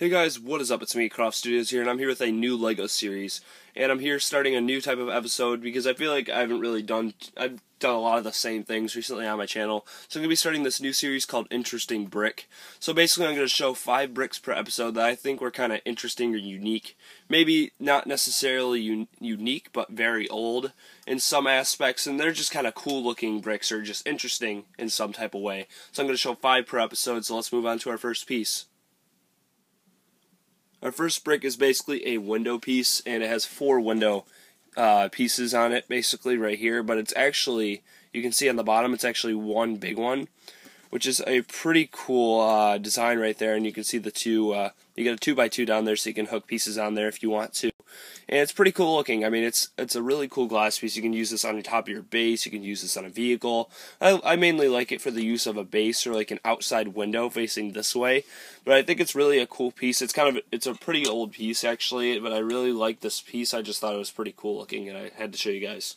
Hey guys, what is up? It's me, Croft Studios here, and I'm here with a new LEGO series. And I'm here starting a new type of episode because I feel like I've done a lot of the same things recently on my channel. So I'm going to be starting this new series called Interesting Brick. So basically I'm going to show 5 bricks per episode that I think were kind of interesting or unique. Maybe not necessarily unique, but very old in some aspects. And they're just kind of cool looking bricks or just interesting in some type of way. So I'm going to show 5 per episode, so let's move on to our first piece. Our first brick is basically a window piece, and it has 4 window pieces on it, basically right here. But it's actually, you can see on the bottom, it's actually one big one, which is a pretty cool design right there. And you can see the two, you get a 2x2 down there, so you can hook pieces on there if you want to. And it's pretty cool looking. I mean, it's a really cool glass piece. You can use this on the top of your base. You can use this on a vehicle. I mainly like it for the use of a base or like an outside window facing this way. But I think it's really a cool piece. It's a pretty old piece actually, but I really like this piece. I just thought it was pretty cool looking, and I had to show you guys.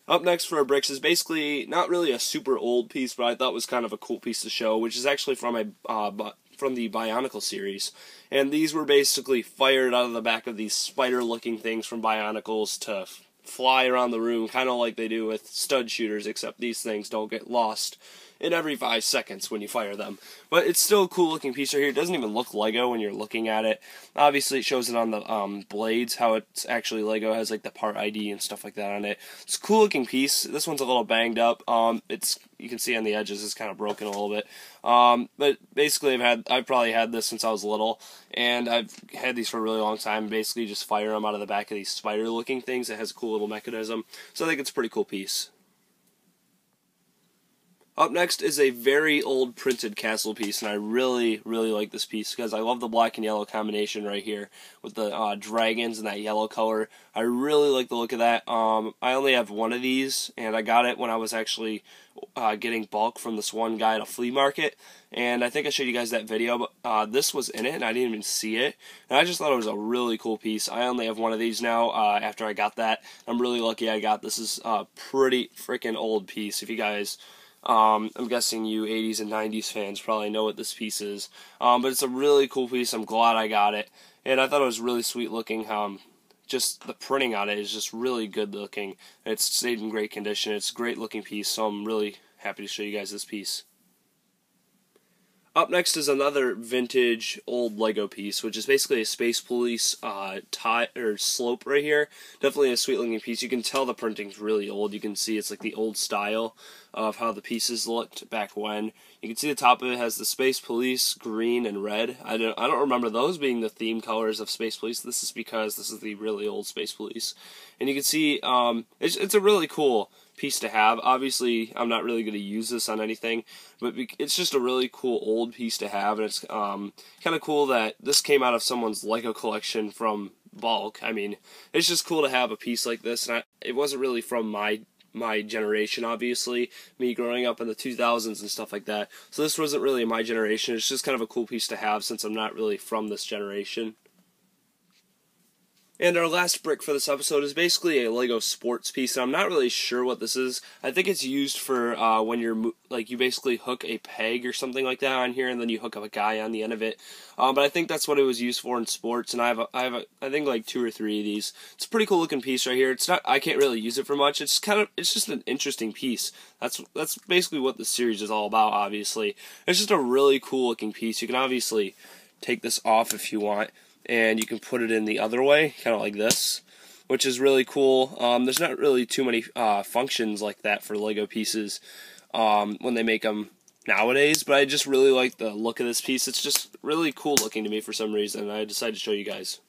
Up next for our bricks is basically not really a super old piece, but I thought was kind of a cool piece to show, which is actually from the Bionicle series. And these were basically fired out of the back of these spider-looking things from Bionicles to fly around the room, kind of like they do with stud shooters, except these things don't get lost in every 5 seconds when you fire them. But it's still a cool looking piece right here. It doesn't even look Lego when you're looking at it. Obviously it shows it on the blades, how it's actually Lego. It has like the part ID and stuff like that on it. It's a cool looking piece. This one's a little banged up. You can see on the edges it's kind of broken a little bit. But basically I've probably had this since I was little, and I've had these for a really long time. Basically just fire them out of the back of these spider looking things. It has a cool little mechanism. So I think it's a pretty cool piece. Up next is a very old printed castle piece, and I really, really like this piece because I love the black and yellow combination right here with the dragons and that yellow color. I really like the look of that. I only have one of these, and I got it when I was actually getting bulk from this one guy at a flea market, and I think I showed you guys that video, but this was in it, and I didn't even see it, and I just thought it was a really cool piece. I only have one of these now after I got that. I'm really lucky I got this. This is a pretty freaking old piece. If you guys... I'm guessing you 80s and 90s fans probably know what this piece is. But it's a really cool piece. I'm glad I got it. And I thought it was really sweet looking. Just the printing on it is just really good looking. It's stayed in great condition. It's a great looking piece, so I'm really happy to show you guys this piece. Up next is another vintage old Lego piece, which is basically a Space Police slope right here. Definitely a sweet looking piece. You can tell the printing's really old. You can see it's like the old style of how the pieces looked back when. You can see the top of it has the Space Police green and red. I don't remember those being the theme colors of Space Police. This is because this is the really old Space Police. And you can see it's a really cool piece to have. Obviously, I'm not really going to use this on anything, but it's just a really cool old piece to have, and it's kind of cool that this came out of someone's Lego collection from bulk. I mean, it's just cool to have a piece like this, and it wasn't really from my generation, obviously, me growing up in the 2000s and stuff like that, so this wasn't really my generation. It's just kind of a cool piece to have since I'm not really from this generation. And our last brick for this episode is basically a Lego sports piece, and I'm not really sure what this is. I think it's used for when you basically hook a peg or something like that on here, and then you hook up a guy on the end of it. But I think that's what it was used for in sports, and I think like 2 or 3 of these. It's a pretty cool looking piece right here. I can't really use it for much. It's just an interesting piece. That's basically what this series is all about. Obviously, it's just a really cool looking piece. You can obviously take this off if you want, and you can put it in the other way, kind of like this, which is really cool. There's not really too many functions like that for Lego pieces when they make them nowadays, but I just really like the look of this piece. It's just really cool looking to me for some reason, and I decided to show you guys.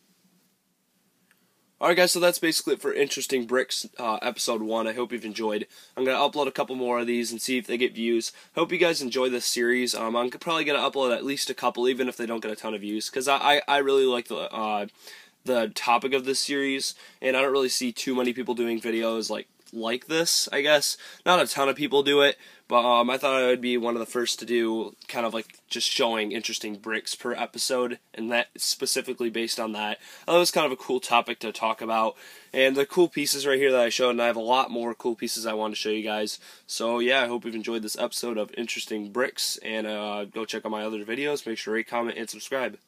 Alright guys, so that's basically it for Interesting Bricks episode 1. I hope you've enjoyed. I'm going to upload a couple more of these and see if they get views. Hope you guys enjoy this series. I'm probably going to upload at least a couple, even if they don't get a ton of views, because I really like the topic of this series, and I don't really see too many people doing videos like like this, I guess. Not a ton of people do it, but I thought I would be one of the first to do kind of like just showing interesting bricks per episode, and that specifically based on that. I thought it was kind of a cool topic to talk about, and the cool pieces right here that I showed, and I have a lot more cool pieces I want to show you guys. So yeah, I hope you've enjoyed this episode of Interesting Bricks, and go check out my other videos. Make sure to rate, comment, and subscribe.